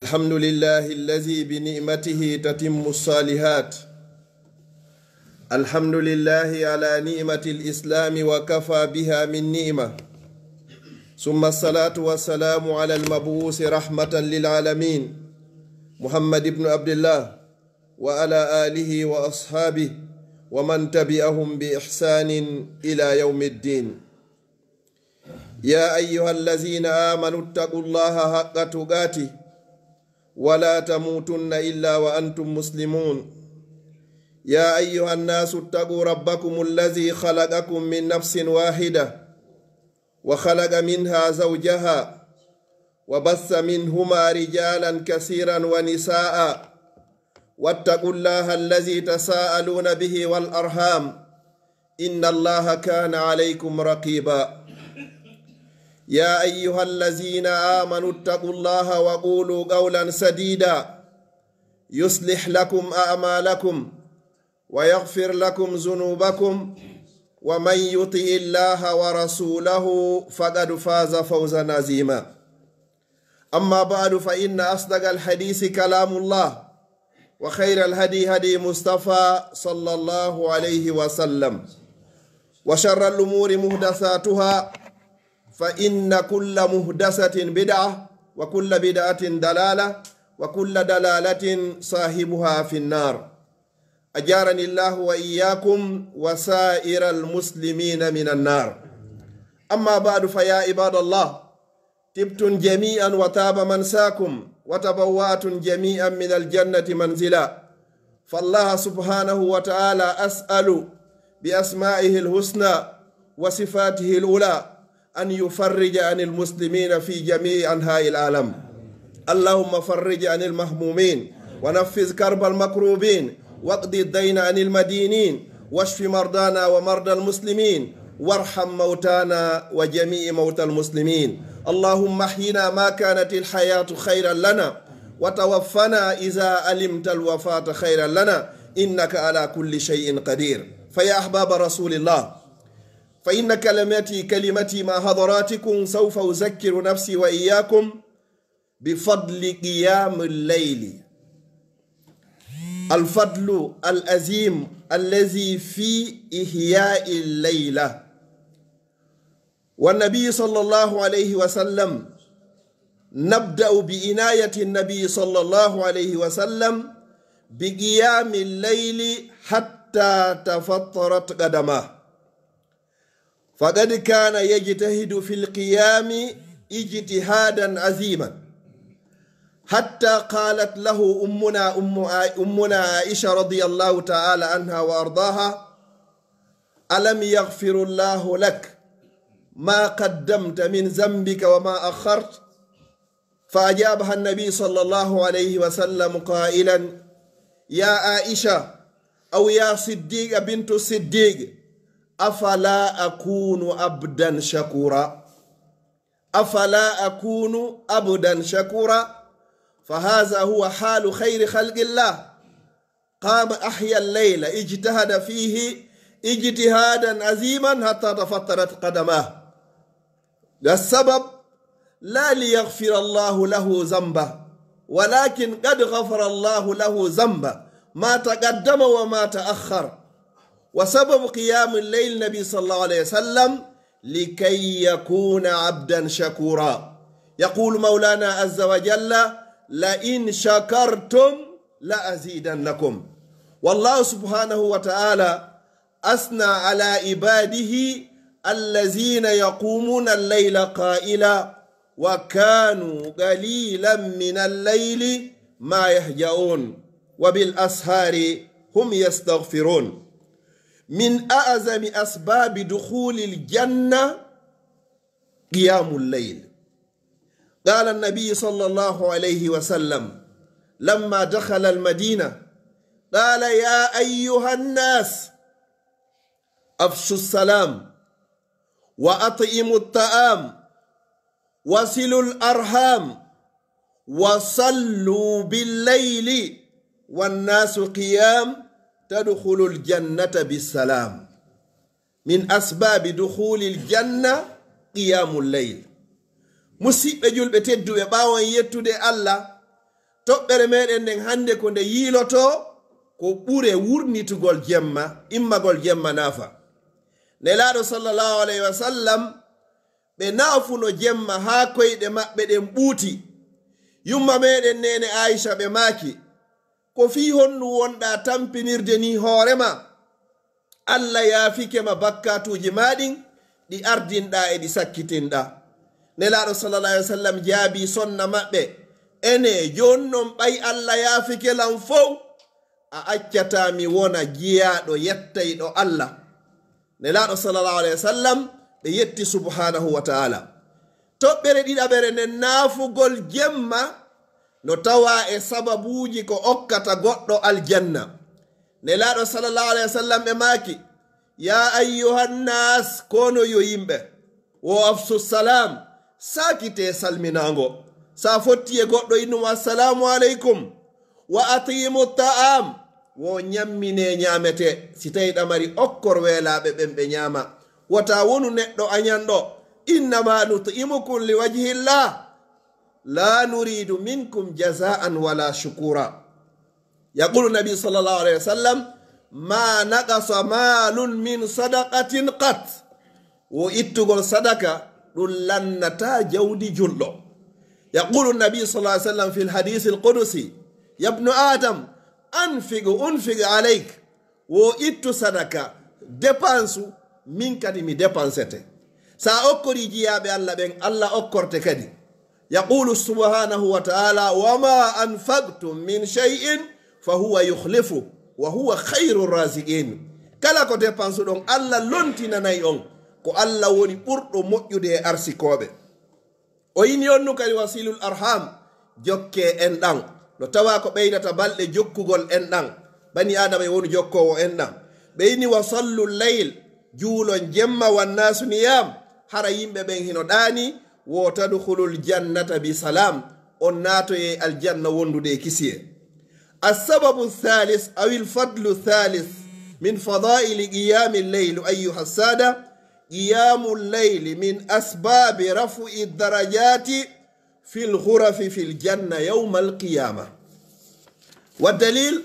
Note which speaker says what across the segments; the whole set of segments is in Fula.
Speaker 1: الحمد لله الذي بنعمته تتم الصالحات. الحمد لله على نعمة الإسلام وكفى بها من نعمة، ثم الصلاة والسلام على المبعوث رحمة للعالمين محمد بن عبد الله وعلى آله وأصحابه ومن تبعهم بإحسان إلى يوم الدين. يا أيها الذين آمنوا اتقوا الله حق تقاته ولا تموتن إلا وأنتم مسلمون. يا أيها الناس اتقوا ربكم الذي خلقكم من نفس واحدة وخلق منها زوجها وبث منهما رجالا كثيرا ونساء، واتقوا الله الذي تساءلون به والأرحام إن الله كان عليكم رقيبا. يا أيها الذين آمنوا اتقوا الله وقولوا قولا سديدا يصلح لكم أعمالكم ويغفر لكم ذنوبكم، ومن يطع الله ورسوله فقد فاز فوزا عظيما. أما بعد، فإن أصدق الحديث كلام الله، وخير الهدي هدي مصطفى صلى الله عليه وسلم، وشر الأمور محدثاتها، فإن كل محدثة بدعة وكل بدعة دلالة وكل دلالة صاحبها في النار. أجارني الله وإياكم وسائر المسلمين من النار. أما بعد، فيا عباد الله، تبتم جميعا وتاب منساكم وتبوأتم جميعا من الجنة منزلا. فالله سبحانه وتعالى أسأل بأسمائه الحسنى وصفاته الأولى أن يفرج عن المسلمين في جميع أنحاء العالم. اللهم فرج عن المهمومين ونفذ كرب المكروبين واقض الدين عن المدينين واشف مرضانا ومرضى المسلمين وارحم موتانا وجميع موتى المسلمين. اللهم احينا ما كانت الحياة خيرا لنا، وتوفنا إذا علمت الوفاة خيرا لنا، إنك على كل شيء قدير. فيا أحباب رسول الله، فإن كلمتي مع حضراتكم سوف أذكر نفسي وإياكم بفضل قيام الليل، الفضل العظيم الذي في إحياء الليلة. والنبي صلى الله عليه وسلم، نبدأ بعناية النبي صلى الله عليه وسلم بقيام الليل حتى تفطرت قدماه، فقد كان يجتهد في القيام اجتهادا عظيما، حتى قالت له أمنا عائشة رضي الله تعالى عنها وأرضاها: ألم يغفر الله لك ما قدمت من ذنبك وما أخرت؟ فأجابها النبي صلى الله عليه وسلم قائلا: يا عائشة، أو يا صديق بنت الصديق، أفلا أكون عبدا شكورا؟ أفلا أكون عبدا شكورا؟ فهذا هو حال خير خلق الله. قام أحيا الليل، اجتهد فيه اجتهادا عظيما حتى تفطرت قدماه. السبب لا ليغفر الله له ذنبه، ولكن قد غفر الله له ذنبه ما تقدم وما تأخر. وسبب قيام الليل النبي صلى الله عليه وسلم لكي يكون عبدا شكورا. يقول مولانا عز وجل: لئن شكرتم لأزيدنكم. والله سبحانه وتعالى أثنى على عباده الذين يقومون الليل قائلا وكانوا قليلا من الليل ما يهجعون وبالأسحار هم يستغفرون. من أعظم أسباب دخول الجنة قيام الليل. قال النبي صلى الله عليه وسلم لما دخل المدينة، قال: يا أيها الناس، أفشوا السلام وأطعموا الطعام وصلوا الأرحام وصلوا بالليل والناس قيام تدخل الجنة بالسلام. من أسباب دخول الجنة قيام الليل. musidɓe julɓe tedduɓe ɓawon yettude Allah toɓɓere meɗen nden hande ko nde yiiloto ko ɓure wurnitugol jemma immagol jemma naafa. Nelaɗo sallallahu alayhi wa sallam ɓe naafuno jemma haa koyɗe maɓɓe ɗen ɓuuti. Yumma meɗen nene Aisha ɓe maaki ko fii honnu wonɗa tampinirde ni hoorema, Allah yaafike ma bakkatuji maɗin ɗi ardinɗa e ɗi sakkitinɗa. Nelaɗo sallallahu alayhi wa sallam jaabi sonna maɓɓe, ene jonnon ɓay Allah yaafike lam fow, a accata mi wona jiyaɗo yettayɗo Allah. Nelaɗo sallallahu alayhi wa sallam ɓe yetti subhanahu wa ta'ala. Toɓɓere ɗiɗaɓere nden naafugol jemma no tawa e sababuji ko okkata goɗɗo aljanna. Nelaɗo sallallahu alayhi wa sallam ɓe maaki, ya ayyuhannas, kono yo yimɓe, wo afsu salam, sakite salminago. Sa fotti e goɗɗo innuma assalamu aleykum, wa atimu ta'am, wo ñammine ñamete. Si tawi ɗamari okkor weelaɓe ɓen ɓe ñama. Wata wonu neɗɗo añanɗo, innama nut'imukum liwajhillah la nuridu minkum jaza'an wala shukura. Yaqulu nabi sallallahu alayhi wa sallam, ma naqasa malun min sadaqatin qat. Wo ittugol sadaka ɗum lannata jawdi julɗo. Yaqulu nabi sallallahu alayhi wa sallam fil hadith al-qudusi, ya ibnu adam anfiq alayk. Wo ittu sadaka dépensu min kadi mi dépensete. Sa okkori jiyaɓe Allah ɓen, Allah okkorte kadi. Yaqulu subhanahu wa ta'ala, wama anfaqtum min shay'in fahuwa yukhlifu wa huwa khairu raziqin. Kala ko dépense ɗon Allah lontinanayi on, ko Allah woni ɓurɗo moƴƴude e arsikoɓe. O yini onnu kadi wasilul arham, jokke enɗan, no tawa ko ɓeydata balɗe jokkugol enɗan. Bani adama e woni jokkowo enɗan. Ɓe yini wa sallu layl, juulon jemma wannasu niyam, hara yimɓe ɓen hino ɗaani, wo tadkhulul jannata bi salam, on naatoye aljanna wondude e kisiye. السبب الثالث أو الفضل الثالث من فضائل قيام الليل أيها السادة، قيام الليل من أسباب رفع الدرجات في الغرف في الجنة يوم القيامة. والدليل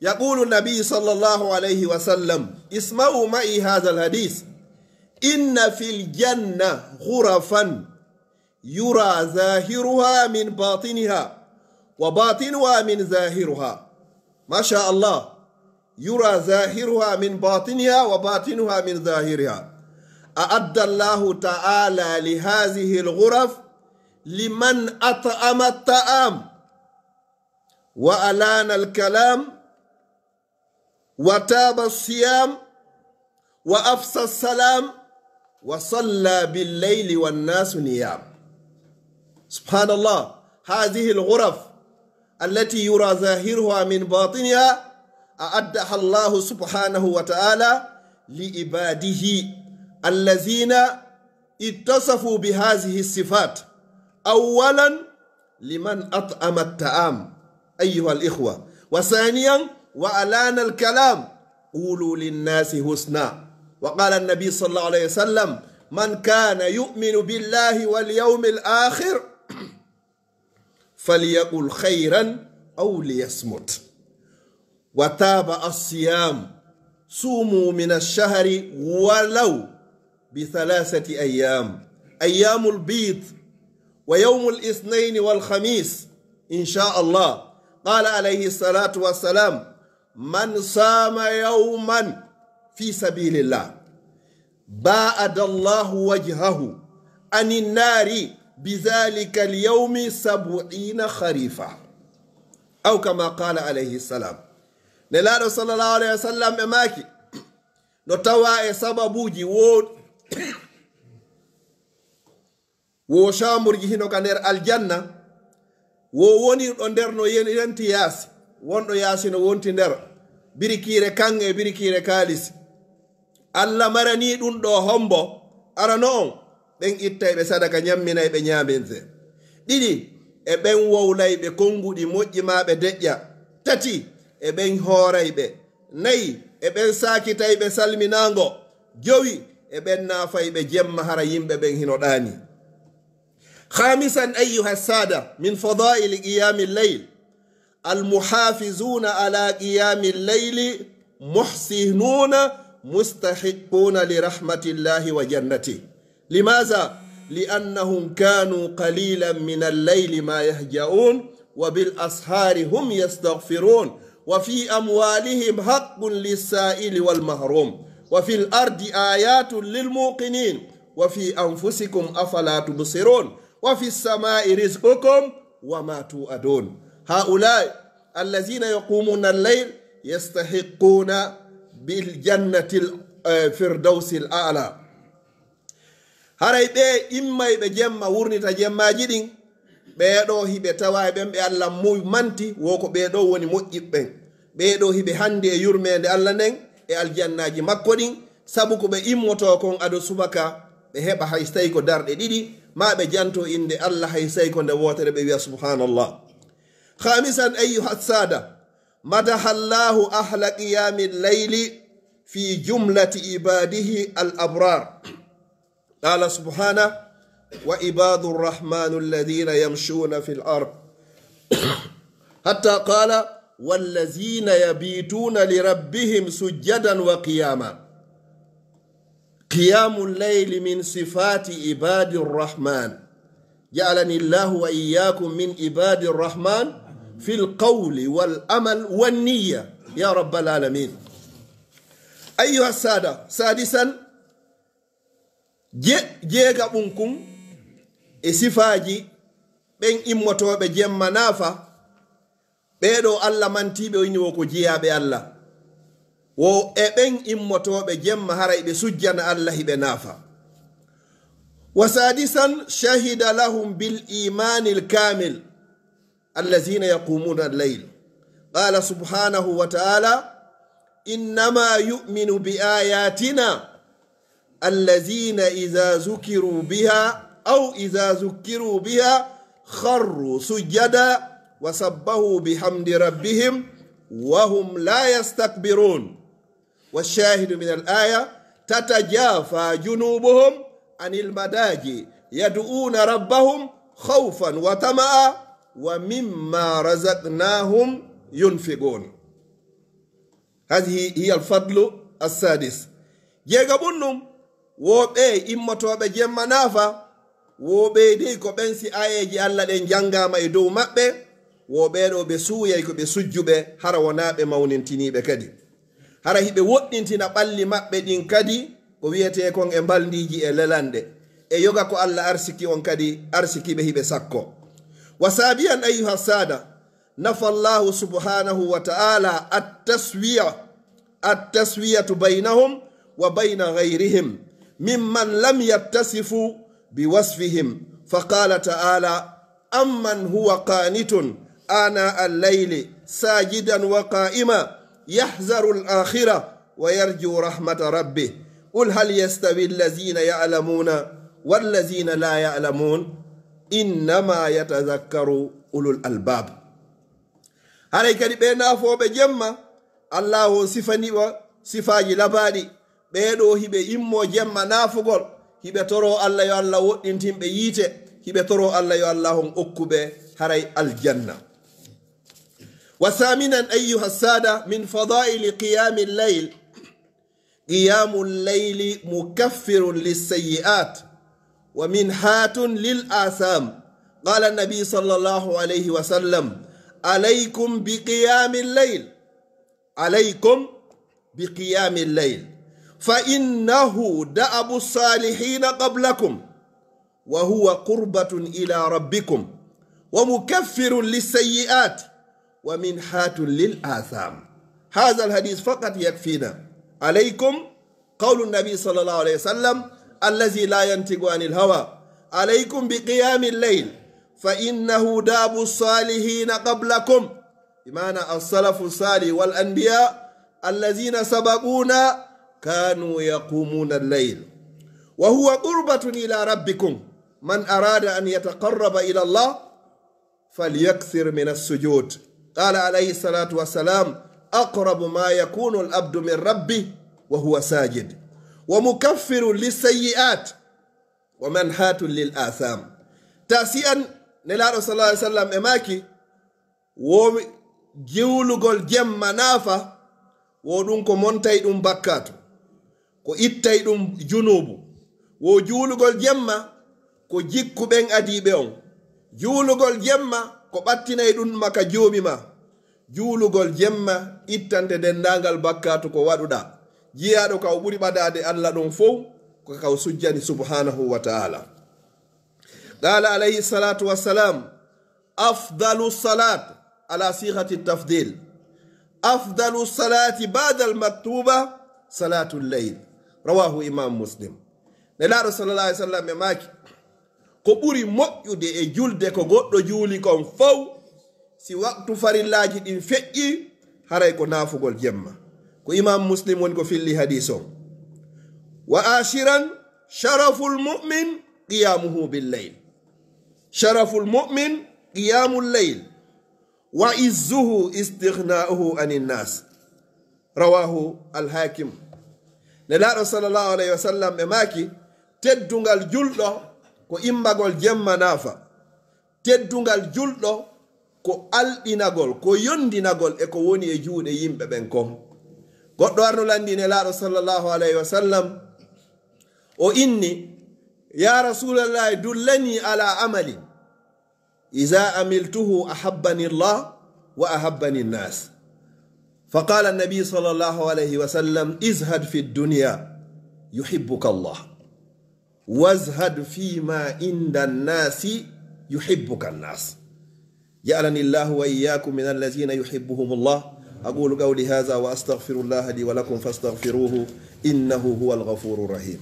Speaker 1: يقول النبي صلى الله عليه وسلم، اسمعوا معي هذا الحديث، إن في الجنة غرفا يرى ظاهرها من باطنها وباطنها من ظاهرها. ما شاء الله، يرى ظاهرها من باطنها وباطنها من ظاهرها. أعد الله تعالى لهذه الغرف لمن أطعم الطعام وألان الكلام وتاب الصيام وأفسى السلام وصلى بالليل والناس نيام. سبحان الله، هذه الغرف التي يرى ظاهرها من باطنها أعدها الله سبحانه وتعالى لعباده الذين اتصفوا بهذه الصفات. أولا لمن أطعم الطعام أيها الإخوة، وثانيا وألان الكلام، قولوا للناس حسنا. وقال النبي صلى الله عليه وسلم، من كان يؤمن بالله واليوم الآخر فليقل خيرا أو ليصمت. وتابع الصيام، صوموا من الشهر ولو ب3 أيام، أيام البيض ويوم الاثنين والخميس إن شاء الله. قال عليه الصلاة والسلام، من صام يوما في سبيل الله باعد الله وجهه عن النار بذلك اليوم 70 خريفا، أو كما قال عليه السلام. نلاɗo صلى الله عليه وسلم ɓe maaki no tawa e sababuji wo chamburji hino ka nder aljanna, wo woni ɗo nder no yenti yaasi, wonɗo yaasi no wonti nder birikire kange e birikire kaalisi. Allah marani ɗum ɗo hombo arano on, ɓen ittay ɓe sadaka ñamminay ɓe ñaamense. ɗiɗi, e ɓen wowlay ɓe konguɗi moƴƴi ma ɓe deƴƴa. tati, e ɓen hooray ɓe. nayi, e ɓen sakitay ɓe salminago. jowi, e ɓen naafay ɓe jemma hara yimɓe ɓen hino ɗaani. خامسا أيها السادة من فضائل قيام الليل المحافظون على قيام الليل محسنون مستحقون لرحمة الله وجنته. لماذا؟ لأنهم كانوا قليلا من الليل ما يهجعون وبالأسحار هم يستغفرون وفي أموالهم حق للسائل والمحروم وفي الأرض آيات للموقنين وفي أنفسكم أفلا تبصرون وفي السماء رزقكم وما توعدون. هؤلاء الذين يقومون الليل يستحقون بالجنة الفردوس الأعلى. haray ɓe immayɓe jemma wurnita jemmaji ɗin ɓeeɗo hiɓe tawa ɓen ɓe Allah manti woko ɓeeɗo woni moƴƴiɓɓen ɓeeɗo hiɓe hande e yurmede Allah nden e aljannaji makko ɗin sabu ko ɓe immoto kon ado subaka ɓe heɓa hay so tawi ko darɗe ɗiɗi ma ɓe janto inde Allah hay so tawi ko nde wotere ɓe wiya subhanallah. khamisan ayyuha sada madaha Allahu ahla qiyami llayli fi jumlati ibadihi al abrar. قال سبحانه وعباد الرحمن الذين يمشون في الأرض حتى قال والذين يبيتون لربهم سجدا وقياما. قيام الليل من صفات عباد الرحمن جعلني الله وإياكم من عباد الرحمن في القول والأمل والنية يا رب العالمين. أيها السادة سادسا jeega ɓunkum e sifaji ɓen immotoɓe jemma naafa ɓeeɗo Allah mantiɓe woni wo ko jeyaɓe Allah wo e ɓen immotoɓe jemma haray ɓe sujjana Allah hiɓe naafa. wa sadisan shahida lahum bil imani l kamil allazina yaqumuna al-layl. qala subhanahu wa ta'ala innama yu'minu bi ayatina الذين إذا ذكروا بها أو إذا ذكروا بها خروا سجدا وسبحوا بحمد ربهم وهم لا يستكبرون. والشاهد من الآية تتجافى جنوبهم عن المضاجع يدعون ربهم خوفا وطمعا ومما رزقناهم ينفقون. هذه هي الفضل السادس. جيغبونم woɓe immotoɓe jemma naafa woɓe dey ko ɓen si ayeji Allah ɗen jangama e dow maɓɓe woɓeɗo ɓe suuyay ko ɓe sujjuɓe hara wona ɓe mawnintiniɓe kadi hara hiɓe woɗɗintina ɓalli maɓɓe ɗin kadi ko wiyete kon e mbaldiji e lelande e yoga ko Allah arsiki on kadi arsikiɓe hiɓe sakko. wa sabiyan ayyuha sada nafa Allahu subhanahu wa ta'ala at-taswiyatu baynahum wa bayna ghayrihim ممن لم يتصفوا بوصفهم فقال تعالى أمن هو قانت آناء الليل ساجدا وقائما يحذر الآخرة ويرجو رحمة ربه قل هل يستوي الذين يعلمون والذين لا يعلمون إنما يتذكر أولو الألباب. عليك بينا فوق بجمع الله صفني وصفاجي لبادي ɓeeɗo hiɓe immo jemma naafugol hiɓe toro Allah yo Allah woɗɗintinɓe yiite hiɓe toro Allah yo Allah hon okkuɓe haray aljanna. wa saminan ayyuha sada min fadaili qiyami llayl qiyamu llayli mukaffirun lissayi'at wa minhatun lil asam. qala nabi sallallahu alayhi wa sallam alaykum biqiyami llayl alaykum biqiyami llayl فإنه دأب الصالحين قبلكم وهو قربة إلى ربكم ومكفر للسيئات ومنحات للآثام. هذا الحديث فقط يكفينا. عليكم قول النبي صلى الله عليه وسلم الذي لا ينطق عن الهوى عليكم بقيام الليل فإنه دأب الصالحين قبلكم بمعنى السلف الصالح والأنبياء الذين سبقونا كانوا يقومون الليل وهو قربة إلى ربكم من أراد أن يتقرب إلى الله فليكثر من السجود. قال عليه الصلاة والسلام أقرب ما يكون العبد من ربه وهو ساجد. ومكفر للسيئات ومنحات للآثام. تاسيا نلا صلى الله عليه وسلم إماكي jiwlugol jemma naafa wo ɗum ko montay ɗum bakkatu ko ittay ɗum junubu wo juulugol jemma ko jikkuɓen adiɓe on juulugol jemma ko ɓattinay ɗum maka joomi ma juulugol jemma ittante dendagal bakkatu ko waɗuɗa jiyaɗo kaw ɓuri ɓadade allah ɗon fof ko kaw sujjani subhanahu wa ta'ala qala alayhi salatu wassalam afdalu salat ala sighati tafdil afdalu salati ba'da al-maktuba salatu al-layl rawahu imam muslim nelaɗo sallallahu alaihi wasallam e maki ko ɓuri moƴƴude e julde ko goɗɗo juuli kon fof si waktu farillaji ɗin feƴƴi haray ko naafugol jemma ko imam muslim woni ko filli hadis on wa ashiran sharaful mu'min qiyamuhu bil layl sharaful mu'min qiyamul layl wa izzuhu istighna'uhu anin nas rawahu al hakim nelaɗo sallallahu alaihi wasallam e maki teddungal julɗo ko immagol jemma naafa teddungal julɗo ko alɗinagol ko yondinagol e ko woni e juuɗe yimɓe ɓen kon goɗɗo arno landi nelaɗo sallallahu alaihi wasallam o inni ya rasulallahi dullani ala amalin iza amiltuhu ahabbani llah wa ahabbani nnas فقال النبي صلى الله عليه وسلم ازهد في الدنيا يحبك الله وازهد فيما عند الناس يحبك الناس جعلني الله وإياكم من الذين يحبهم الله أقول قولي هذا وأستغفر الله لي ولكم فاستغفروه إنه هو الغفور الرحيم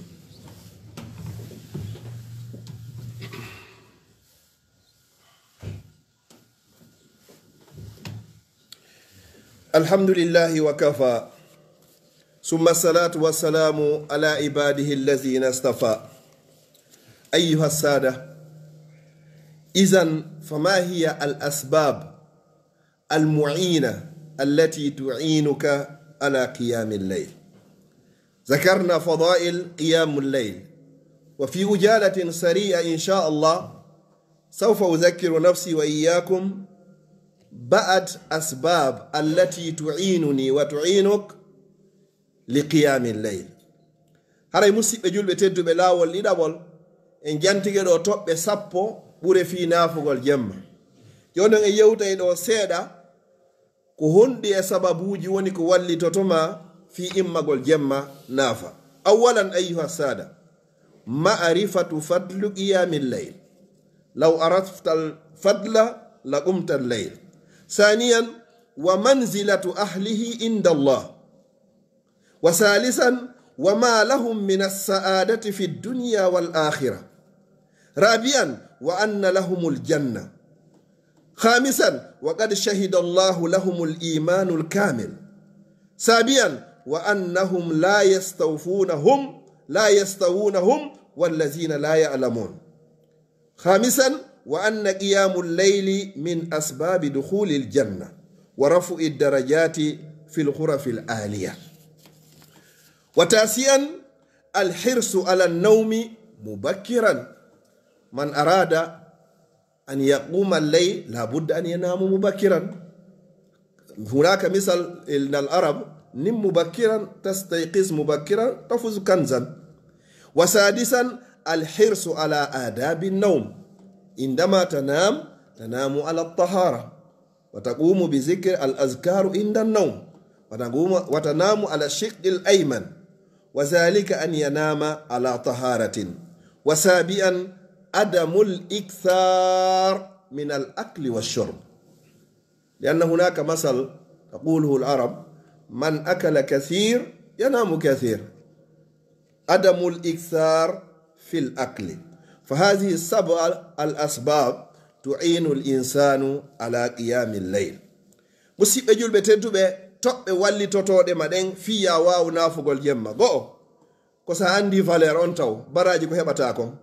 Speaker 1: الحمد لله وكفى ثم الصلاة والسلام على عباده الذين اصطفى أيها السادة إذن فما هي الأسباب المعينة التي تعينك على قيام الليل؟ ذكرنا فضائل قيام الليل وفي أجالة سريعة إن شاء الله سوف أذكر نفسي وإياكم بعد أسباب التي تعينني وتعينك لقيام الليل. هاي مسيب جول بتدو بلاول لدابول إن جانتيجي دو توب بسابو بوري في نافوغل جمع يونن يوتا يدو سيدا كو هندي سببوجي وني كو والي توتوما في إمغل جمع نافا. أولا أيها السادة معرفة فضل قيام الليل لو عرفت الفضل لقمت الليل. ثانيا ومنزلة أهله عند الله. وثالثا وما لهم من السعادة في الدنيا والآخرة. رابعا وأن لهم الجنة. خامسا وقد شهد الله لهم الإيمان الكامل. سابعا وأنهم لا يستوونهم والذين لا يعلمون. خامسا وأن قيام الليل من أسباب دخول الجنة ورفع الدرجات في الغرف العالية. وتاسعا الحرص على النوم مبكرا. من أراد أن يقوم الليل لابد أن ينام مبكرا. هناك مثل العرب نم مبكرا تستيقظ مبكرا تفوز كنزا. وسادسا الحرص على آداب النوم. عندما تنام على الطهارة وتقوم بذكر الأذكار عند النوم وتنام على الشق الأيمن وذلك أن ينام على طهارة. وسابعا عدم الإكثار من الأكل والشرب لأن هناك مثل تقوله العرب من أكل كثير ينام كثير. عدم الإكثار في الأكل. فهذه السبع الأسباب تعين الإنسان على قيام الليل. مسيب جول بتدوبة توب والي توتو مدين فيا واو نافوغول جيما غو ko sa andi valeur on taw baraji ko hebata kon.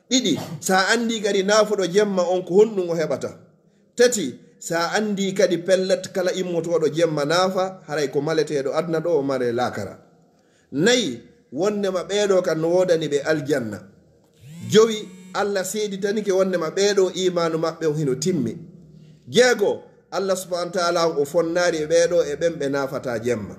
Speaker 1: Didi sa andi kadi nafudo jemma on ko honnugo hebata. Tati sa andi kadi pellet kala immotodo jemma nafa haray ko maletedo adna do mare lakara. Nayi wonne ma beedo kan no wodani be aljanna. Jowi Allah seedi tanike wonne ma beedo imanu mabbe hino timmi. Jeego Allah subhanahu wa ta'ala o fonnari ɓeɗo e ɓen ɓe nafata jemma.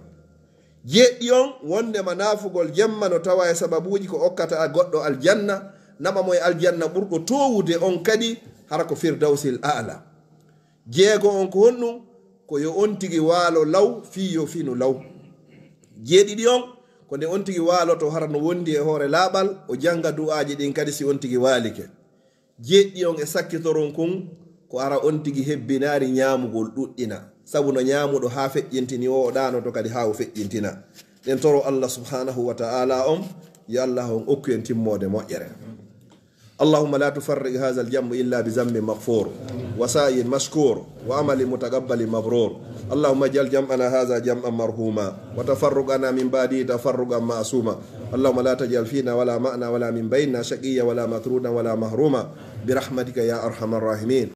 Speaker 1: Jeɗɗi on wondema nafugol jemma no tawa e sababuji ko okkata goɗɗo aljanna, nama mo e aljanna ɓurɗo towude on kadi hara ko firdausil a'la. Jeego on ko honɗum ko yo on tigi waalo law fi yo finu law. Jeeɗiɗi on ko nde on tigi waaloto hara no wondi e hoore laaɓal o janga du'aji ɗin kadi si on tigi waalike. Jeeɗɗi on e sakkitoron kun ko ara on tigi hebbinaari ñaamugol ɗuɗɗina, sabu no ñaamuɗo haa feƴƴintini o ɗanoto kadi haa o feƴƴintina. ɗen toro Allah subhanahu wa ta'ala on yo Allah on okku en timmode moƴƴere. اللهم لا تفرق هذا الجمع إلا بذنب مغفور وسعي مشكور وعمل متقبل مبرور. اللهم اجعل جمعنا هذا جمعا مرحوما وتفرقنا من بعده تفرقا معصوما. اللهم لا تجعل فينا ولا معنا ولا من بيننا شقيا ولا مطرودا ولا محروما برحمتك يا أرحم الراحمين.